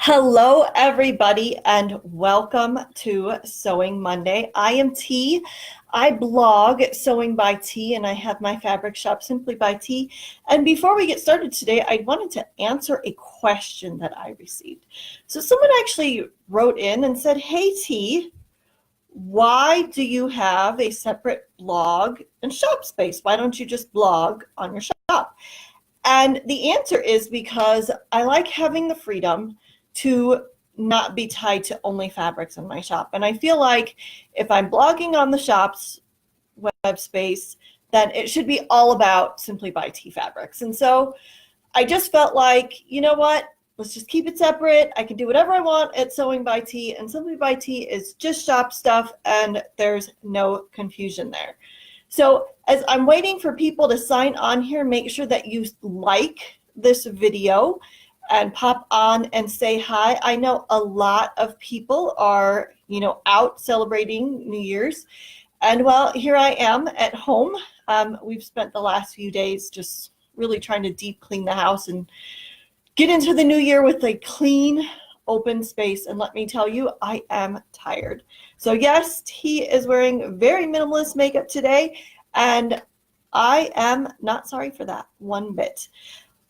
Hello, everybody, and welcome to Sewing Monday. I am T. I blog Sewing by T, and I have my fabric shop Simply by T. And before we get started today, I wanted to answer a question that I received. So someone actually wrote in and said, "Hey, T, why do you have a separate blog and shop space? Why don't you just blog on your shop?" And the answer is because I like having the freedom to not be tied to only fabrics in my shop. And I feel like if I'm blogging on the shop's web space, then it should be all about Simply by T fabrics. And so I just felt like, you know what? Let's just keep it separate. I can do whatever I want at Sewing by T, and Simply by T is just shop stuff, and there's no confusion there. So as I'm waiting for people to sign on here, make sure that you like this video and pop on and say hi. I know a lot of people are, out celebrating New Year's. And well, here I am at home. We've spent the last few days just really trying to deep clean the house and get into the new year with a clean, open space. And let me tell you, I am tired. So yes, he is wearing very minimalist makeup today, and I am not sorry for that one bit.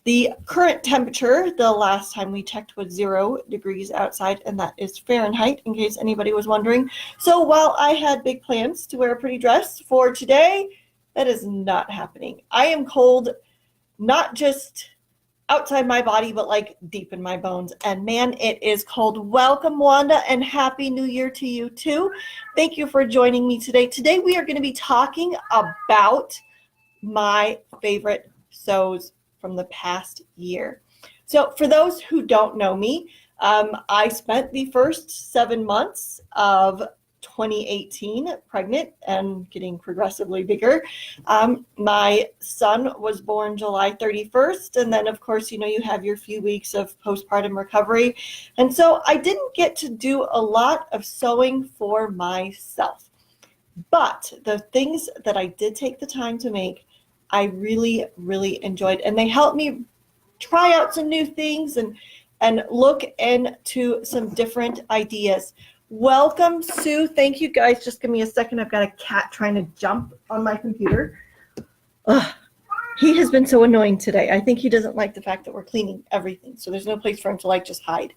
The current temperature, the last time we checked, was 0 degrees outside, and that is Fahrenheit, in case anybody was wondering. So while I had big plans to wear a pretty dress for today, that is not happening. I am cold, not just outside my body, but like deep in my bones. And man, it is cold. Welcome, Wanda, and Happy New Year to you too. Thank you for joining me today. Today we are going to be talking about my favorite sews from the past year. So for those who don't know me, I spent the first 7 months of 2018 pregnant and getting progressively bigger. My son was born July 31st, and then of course, you have your few weeks of postpartum recovery. And so I didn't get to do a lot of sewing for myself. But the things that I did take the time to make, I really, really enjoyed, and they helped me try out some new things and look into some different ideas. Welcome, Sue. Thank you, guys. Just give me a second. I've got a cat trying to jump on my computer. Ugh. He has been so annoying today. I think he doesn't like the fact that we're cleaning everything, so there's no place for him to just hide.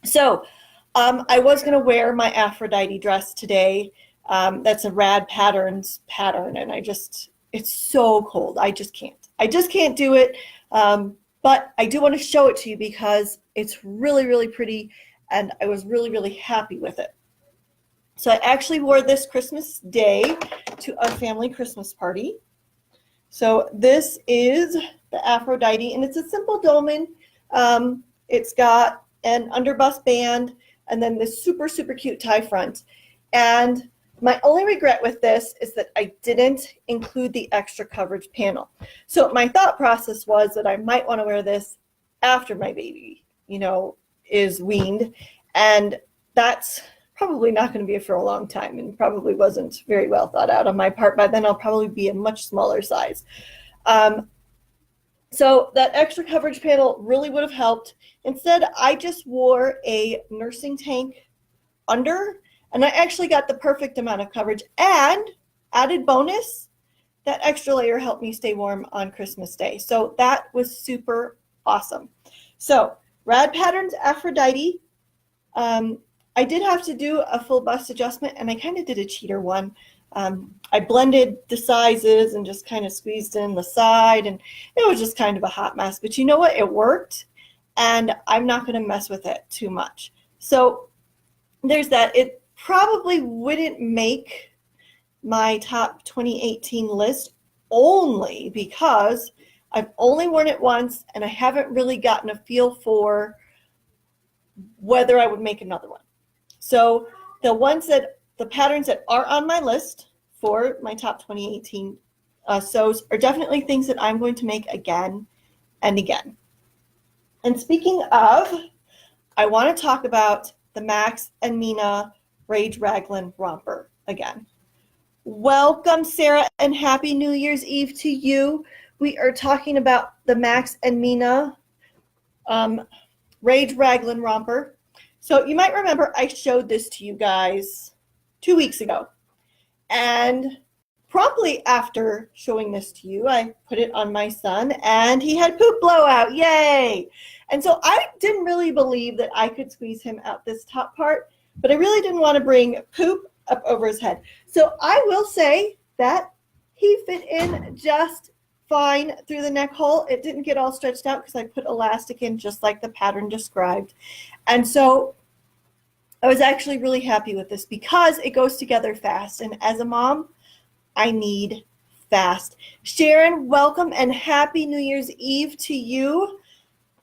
So I was going to wear my Aphrodite dress today. That's a Rad Patterns pattern, and it's so cold. I just can't do it. But I do want to show it to you because it's really, really pretty, and I was really, really happy with it. So I actually wore this Christmas Day to a family Christmas party. So this is the Aphrodite, and it's a simple dolman. It's got an underbust band and then this super, super cute tie front. And my only regret with this is that I didn't include the extra coverage panel. So my thought process was that I might want to wear this after my baby, is weaned. And that's probably not going to be for a long time, and probably wasn't very well thought out on my part. By then I'll probably be a much smaller size. So that extra coverage panel really would have helped. Instead, I just wore a nursing tank under, and I actually got the perfect amount of coverage. And added bonus, that extra layer helped me stay warm on Christmas Day. So that was super awesome. So Rad Patterns Aphrodite. I did have to do a full bust adjustment, and I kind of did a cheater one. I blended the sizes and just kind of squeezed in the side, and it was just kind of a hot mess. But you know what? It worked, and I'm not going to mess with it too much. So there's that. It probably wouldn't make my top 2018 list only because I've only worn it once, and I haven't really gotten a feel for whether I would make another one. So the patterns that are on my list for my top 2018 sews are definitely things that I'm going to make again and again. And speaking of, I want to talk about the Max and Mina Rage Raglan romper again. Welcome, Sarah, and Happy New Year's Eve to you. We are talking about the Max and Mina Rage Raglan romper. So you might remember I showed this to you guys 2 weeks ago. And promptly after showing this to you, I put it on my son and he had poop blowout. Yay! And so I didn't really believe that I could squeeze him out this top part, but I really didn't want to bring poop up over his head. So I will say that he fit in just fine through the neck hole. It didn't get all stretched out because I put elastic in just like the pattern described. And so I was actually really happy with this because it goes together fast. And as a mom, I need fast. Sharon, welcome and happy New Year's Eve to you.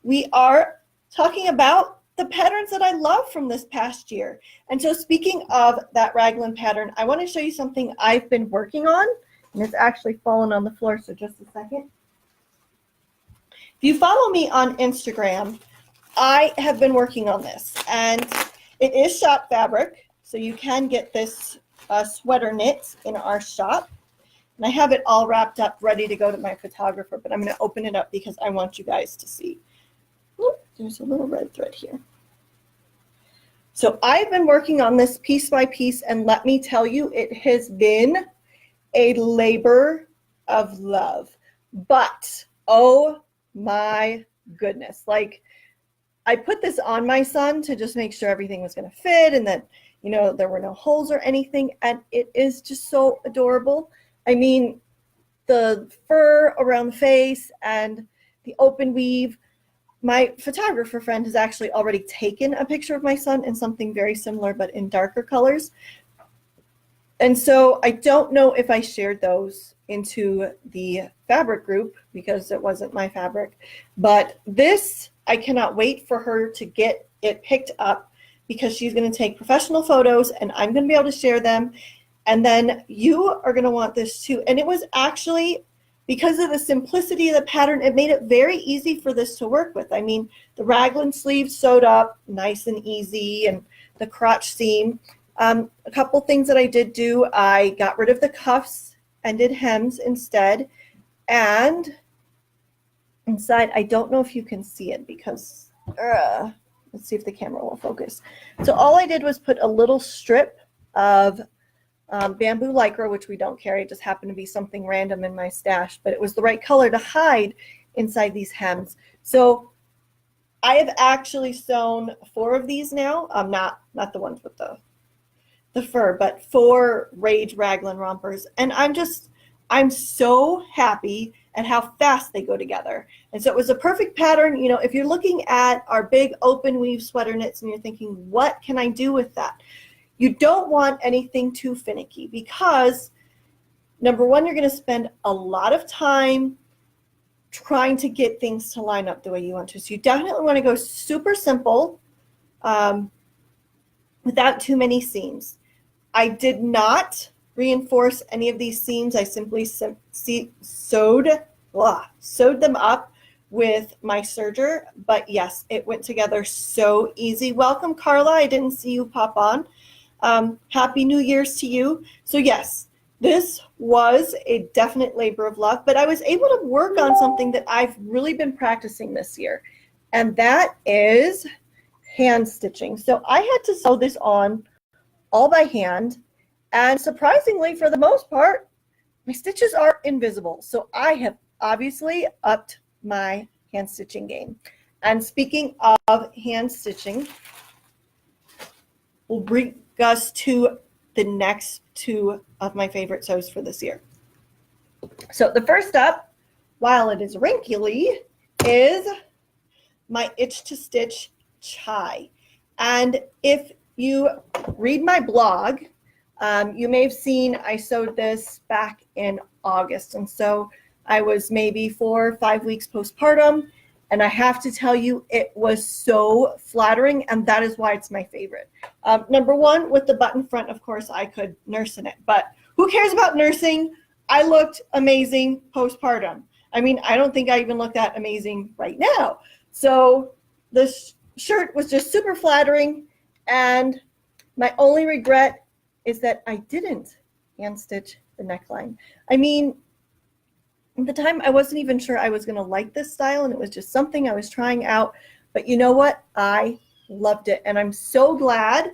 We are talking about the patterns that I love from this past year. And so speaking of that raglan pattern, I want to show you something I've been working on. And it's actually fallen on the floor, so just a second. If you follow me on Instagram, I have been working on this. And it is shop fabric, so you can get this sweater knit in our shop. And I have it all wrapped up, ready to go to my photographer, but I'm going to open it up because I want you guys to see. Oop, there's a little red thread here. So I've been working on this piece by piece, and let me tell you, it has been a labor of love. But, oh my goodness, like, I put this on my son to just make sure everything was going to fit and that, you know, there were no holes or anything. And it is just so adorable. I mean, the fur around the face and the open weave. My photographer friend has actually already taken a picture of my son in something very similar, but in darker colors. And so I don't know if I shared those into the fabric group because it wasn't my fabric. But this, I cannot wait for her to get it picked up because she's going to take professional photos and I'm going to be able to share them. And then you are going to want this too. And it was actually, because of the simplicity of the pattern, it made it very easy for this to work with. I mean, the raglan sleeves sewed up nice and easy, and the crotch seam. A couple things that I did do, I got rid of the cuffs and did hems instead. And inside, I don't know if you can see it because, let's see if the camera will focus. So all I did was put a little strip of bamboo lycra, which we don't carry. It just happened to be something random in my stash, but it was the right color to hide inside these hems. So I have actually sewn 4 of these now. Not the ones with the fur, but 4 Rage Raglan rompers. And I'm so happy at how fast they go together. And so it was a perfect pattern. You know, if you're looking at our big open weave sweater knits and you're thinking, what can I do with that? You don't want anything too finicky because, number one, you're going to spend a lot of time trying to get things to line up the way you want to. So you definitely want to go super simple without too many seams. I did not reinforce any of these seams. I simply sewed them up with my serger. But yes, it went together so easy. Welcome, Carla. I didn't see you pop on. Happy New Year's to you. So yes, this was a definite labor of love, but I was able to work on something that I've really been practicing this year, and that is hand stitching. So I had to sew this on all by hand, and surprisingly, for the most part, my stitches are invisible. So I have obviously upped my hand stitching game. And speaking of hand stitching, we'll bring us to the next 2 of my favorite sews for this year. So the first up, while it is wrinkly, is my Itch to Stitch Chai. And if you read my blog, you may have seen I sewed this back in August. And so I was maybe 4 or 5 weeks postpartum. And I have to tell you, it was so flattering, and that is why it's my favorite. Number one, with the button front, of course, I could nurse in it. But who cares about nursing? I looked amazing postpartum. I mean, I don't think I even look that amazing right now. So this shirt was just super flattering, and my only regret is that I didn't hand stitch the neckline. I mean, at the time, I wasn't even sure I was going to like this style, and it was just something I was trying out. But you know what? I loved it, and I'm so glad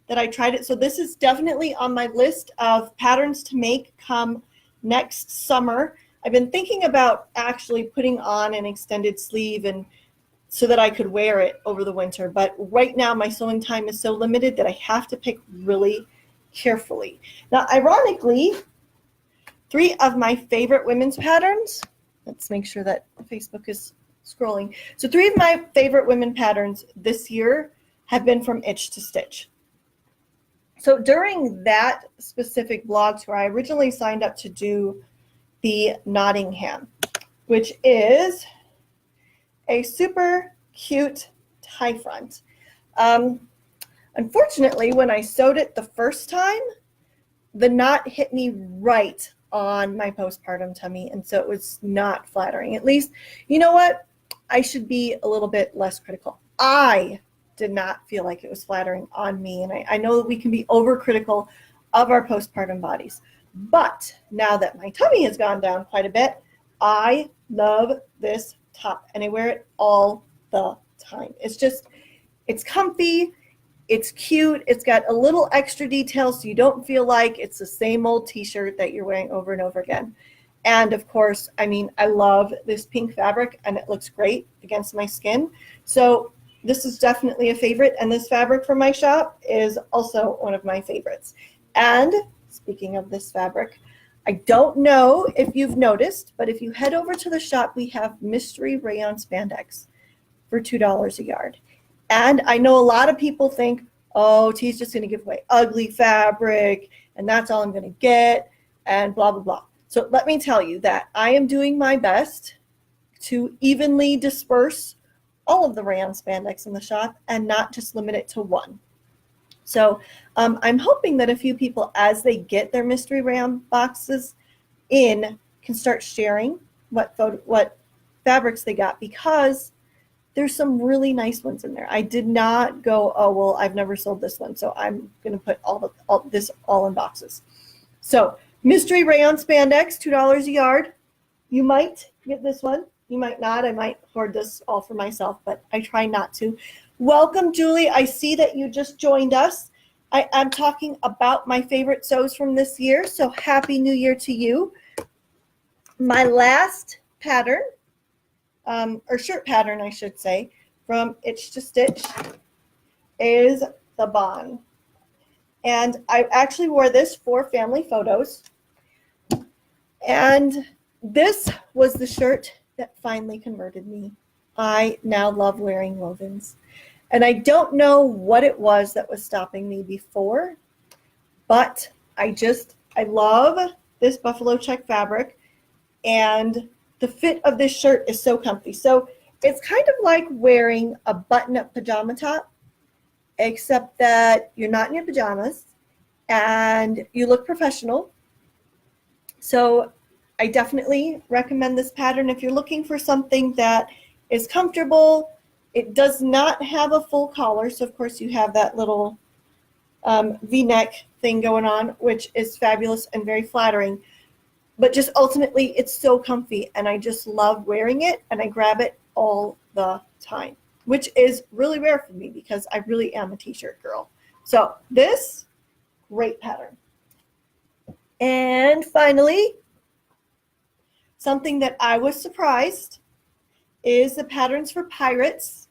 that I tried it. So this is definitely on my list of patterns to make come next summer. I've been thinking about actually putting on an extended sleeve and so that I could wear it over the winter. But right now my sewing time is so limited that I have to pick really carefully. Now, ironically, 3 of my favorite women's patterns, let's make sure that Facebook is scrolling. So 3 of my favorite women patterns this year have been from Itch to Stitch. So during that specific blog tour, I originally signed up to do the Nottingham, which is a super cute tie front. Unfortunately, when I sewed it the first time, the knot hit me right on my postpartum tummy, and so it was not flattering. At least, you know what? I should be a little bit less critical. I did not feel like it was flattering on me, and I know that we can be overcritical of our postpartum bodies. But now that my tummy has gone down quite a bit, I love this top, and I wear it all the time. It's comfy, it's cute, it's got a little extra detail so you don't feel like it's the same old t-shirt that you're wearing over and over again. And of course, I mean, I love this pink fabric, and it looks great against my skin. So this is definitely a favorite, and this fabric from my shop is also one of my favorites. And speaking of this fabric, I don't know if you've noticed, but if you head over to the shop, we have mystery rayon spandex for $2 a yard. And I know a lot of people think, oh, T's just going to give away ugly fabric, and that's all I'm going to get, and blah, blah, blah. So let me tell you that I am doing my best to evenly disperse all of the rayon spandex in the shop and not just limit it to one. So I'm hoping that a few people, as they get their mystery rayon boxes in, can start sharing what fabrics they got, because there's some really nice ones in there. I did not go, oh, well, I've never sold this one, so I'm going to put this all in boxes. So mystery rayon spandex, $2 a yard. You might get this one. You might not. I might hoard this all for myself, but I try not to. Welcome, Julie. I see that you just joined us. I'm talking about my favorite sews from this year, so Happy New Year to you. My last pattern, or shirt pattern, I should say, from Itch to Stitch is the Bon. And I actually wore this for family photos. And this was the shirt that finally converted me. I now love wearing wovens. And I don't know what it was that was stopping me before, but I love this buffalo check fabric, and the fit of this shirt is so comfy. So it's kind of like wearing a button-up pajama top, except that you're not in your pajamas and you look professional. So I definitely recommend this pattern if you're looking for something that is comfortable. It does not have a full collar, so of course you have that little V-neck thing going on, which is fabulous and very flattering. But just ultimately, it's so comfy, and I just love wearing it, and I grab it all the time, which is really rare for me because I really am a t-shirt girl. So this, great pattern. And finally, something that I was surprised is the Patterns for Pirates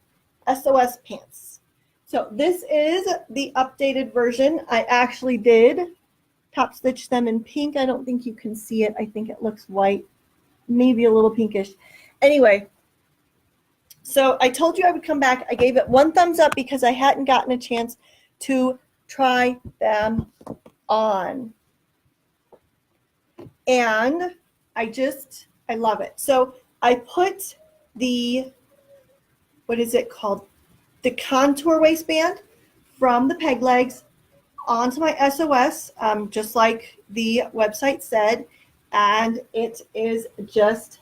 SOS pants. So this is the updated version. I actually did top stitch them in pink. I don't think you can see it. I think it looks white, maybe a little pinkish. Anyway, so I told you I would come back. I gave it 1 thumbs up because I hadn't gotten a chance to try them on. And I love it. So I put the, what is it called? The contour waistband from the peg legs onto my SOS, just like the website said, and it is just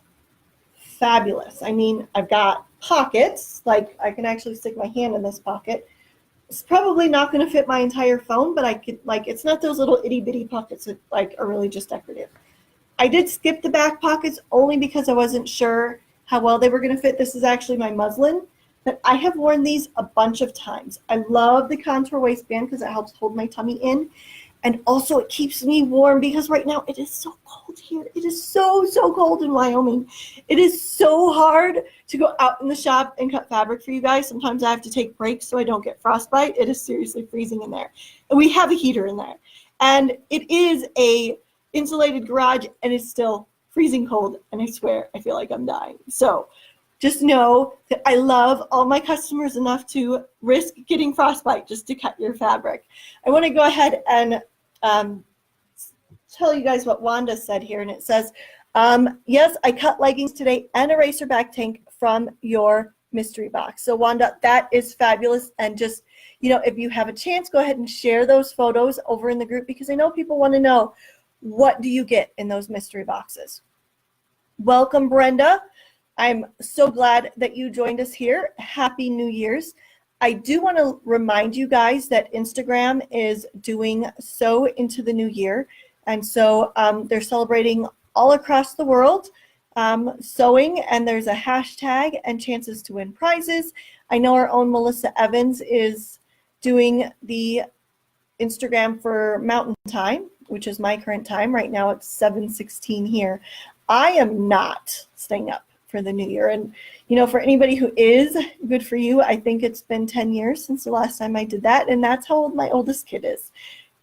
fabulous. I mean, I've got pockets, like I can actually stick my hand in this pocket. It's probably not going to fit my entire phone, but I could, like, it's not those little itty bitty pockets that like are really just decorative. I did skip the back pockets only because I wasn't sure how well they were going to fit. This is actually my muslin, but I have worn these a bunch of times. I love the contour waistband because it helps hold my tummy in. And also it keeps me warm because right now it is so cold here. It is so, so cold in Wyoming. It is so hard to go out in the shop and cut fabric for you guys. Sometimes I have to take breaks so I don't get frostbite. It is seriously freezing in there. And we have a heater in there. And it is a insulated garage and it's still freezing cold. And I swear, I feel like I'm dying. So just know that I love all my customers enough to risk getting frostbite just to cut your fabric. I want to go ahead and tell you guys what Wanda said here, and it says, yes, I cut leggings today and a racerback tank from your mystery box. So Wanda, that is fabulous. And just, if you have a chance, go ahead and share those photos over in the group because I know people want to know, what do you get in those mystery boxes? Welcome, Brenda. I'm so glad that you joined us here. Happy New Year's. I do want to remind you guys that Instagram is doing Sew into the New Year. And so they're celebrating all across the world sewing, and there's a hashtag and chances to win prizes. I know our own Melissa Evans is doing the Instagram for Mountain Time, which is my current time. Right now it's 7:16 here. I am not staying up for the new year. And, for anybody who is, good for you. I think it's been 10 years since the last time I did that. And that's how old my oldest kid is.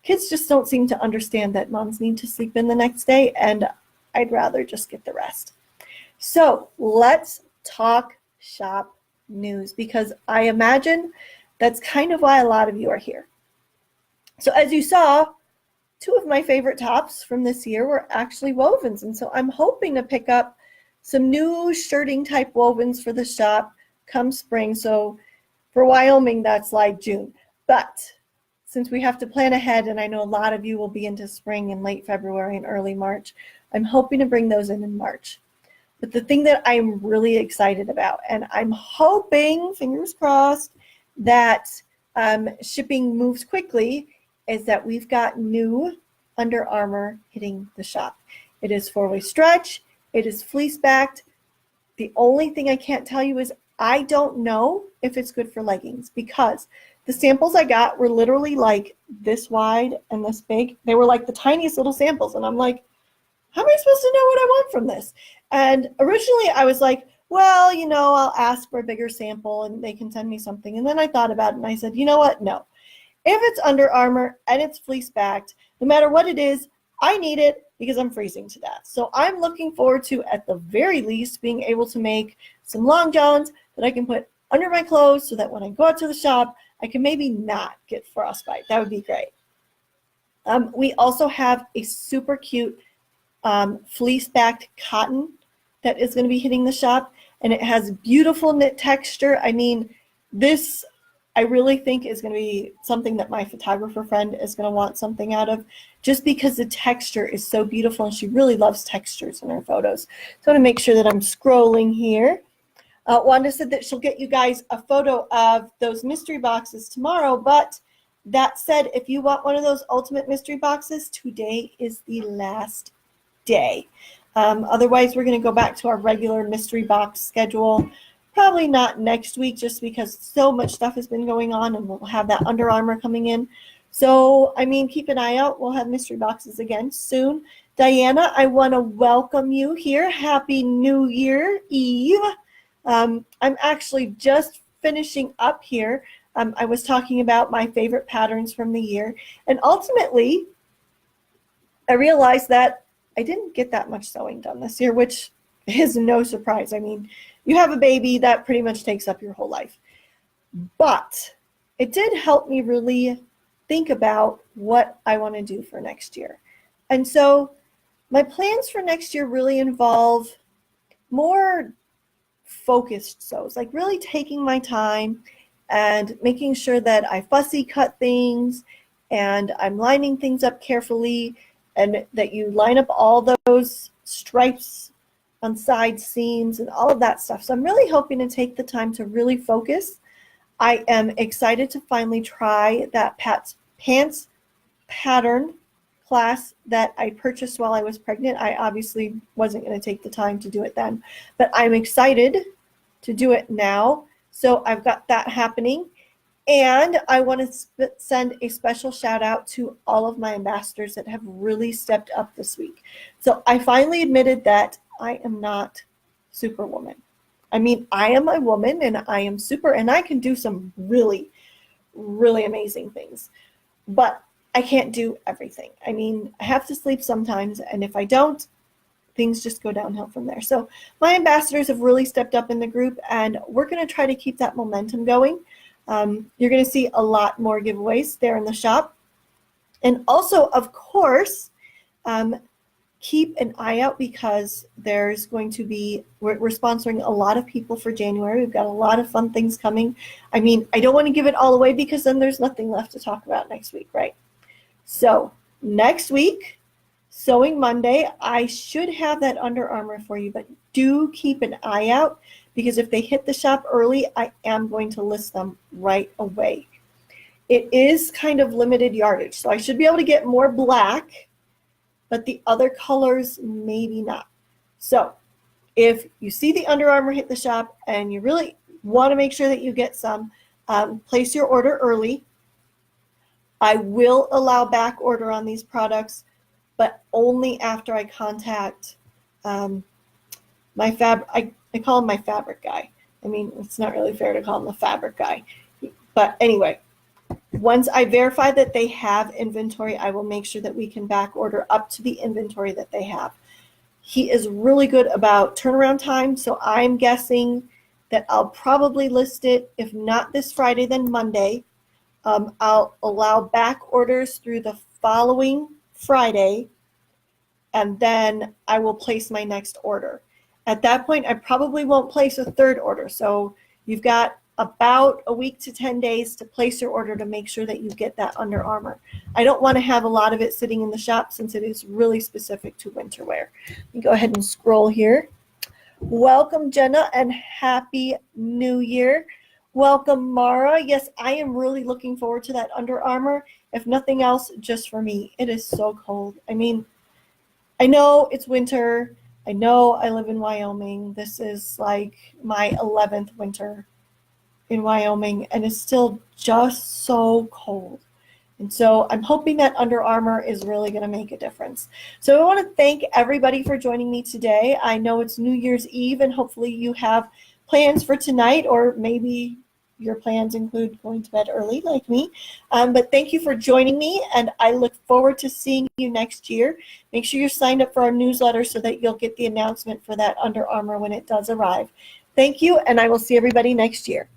Kids just don't seem to understand that moms need to sleep in the next day. And I'd rather just get the rest. So let's talk shop news, because I imagine that's kind of why a lot of you are here. So as you saw, two of my favorite tops from this year were actually wovens. And so I'm hoping to pick up some new shirting type wovens for the shop come spring. So for Wyoming, that's like June. But since we have to plan ahead, and I know a lot of you will be into spring in late February and early March, I'm hoping to bring those in March. But the thing that I'm really excited about, and I'm hoping, fingers crossed, that shipping moves quickly, is that we've got new Under Armour hitting the shop. It is 4-way stretch. It is fleece backed. The only thing I can't tell you is I don't know if it's good for leggings, because the samples I got were literally like this wide and this big. They were like the tiniest little samples. And I'm like, how am I supposed to know what I want from this? And originally I was like, well, I'll ask for a bigger sample and they can send me something. And then I thought about it and I said, you know what? No. If it's Under Armour and it's fleece backed, no matter what it is, I need it because I'm freezing to death. So I'm looking forward to, at the very least, being able to make some long johns that I can put under my clothes so that when I go out to the shop, I can maybe not get frostbite. That would be great. We also have a super cute fleece-backed cotton that is going to be hitting the shop, and it has beautiful knit texture. I mean, this I really think is going to be something that my photographer friend is going to want something out of, just because the texture is so beautiful and she really loves textures in her photos. So I want to make sure that I'm scrolling here. Wanda said that she'll get you guys a photo of those mystery boxes tomorrow, but that said, if you want one of those ultimate mystery boxes, today is the last day. Otherwise, we're going to go back to our regular mystery box schedule. Probably not next week, just because so much stuff has been going on, and we'll have that Under Armour coming in. So, keep an eye out. We'll have mystery boxes again soon. Diana, I want to welcome you here. Happy New Year Eve. I'm actually just finishing up here. I was talking about my favorite patterns from the year, and ultimately, I realized that I didn't get that much sewing done this year, which is no surprise. You have a baby, that pretty much takes up your whole life. But it did help me really think about what I want to do for next year. And so my plans for next year really involve more focused sews, like really taking my time and making sure that I fussy cut things and I'm lining things up carefully, and that you line up all those stripes on side seams and all of that stuff. So I'm really hoping to take the time to really focus. I am excited to finally try that pants pattern class that I purchased while I was pregnant. I obviously wasn't going to take the time to do it then, but I'm excited to do it now. So I've got that happening. And I want to send a special shout out to all of my ambassadors that have really stepped up this week. So I finally admitted that I am not Superwoman. I mean, I am a woman and I am super, and I can do some really, really amazing things. But I can't do everything. I mean, I have to sleep sometimes, and if I don't, things just go downhill from there. So my ambassadors have really stepped up in the group, and we're going to try to keep that momentum going. You're going to see a lot more giveaways there in the shop. And also, of course, keep an eye out because there's going to be, we're sponsoring a lot of people for January. We've got a lot of fun things coming. I mean, I don't want to give it all away because then there's nothing left to talk about next week, right? So next week, Sewing Monday, I should have that Under Armour for you, but do keep an eye out because if they hit the shop early, I am going to list them right away. It is kind of limited yardage, so I should be able to get more black, but the other colors, maybe not. So if you see the Under Armour hit the shop and you really want to make sure that you get some, place your order early. I will allow back order on these products, but only after I contact my I call him my fabric guy. I mean, it's not really fair to call him the fabric guy. But anyway, once I verify that they have inventory, I will make sure that we can back order up to the inventory that they have. He is really good about turnaround time, so I'm guessing that I'll probably list it, if not this Friday, then Monday. I'll allow back orders through the following Friday, and then I will place my next order. At that point, I probably won't place a third order. So you've got about a week to 10 days to place your order to make sure that you get that Under Armour. I don't want to have a lot of it sitting in the shop since it is really specific to winter wear. Let me go ahead and scroll here. Welcome, Jenna, and Happy New Year. Welcome, Mara. Yes, I am really looking forward to that Under Armour. If nothing else, just for me. It is so cold. I mean, I know it's winter. I know I live in Wyoming. This is like my 11th winter in Wyoming, and it's still just so cold. And so I'm hoping that Under Armour is really going to make a difference. So I want to thank everybody for joining me today. I know it's New Year's Eve, and hopefully you have plans for tonight, or maybe your plans include going to bed early like me. But thank you for joining me, and I look forward to seeing you next year. Make sure you're signed up for our newsletter so that you'll get the announcement for that Under Armour when it does arrive. Thank you, and I will see everybody next year.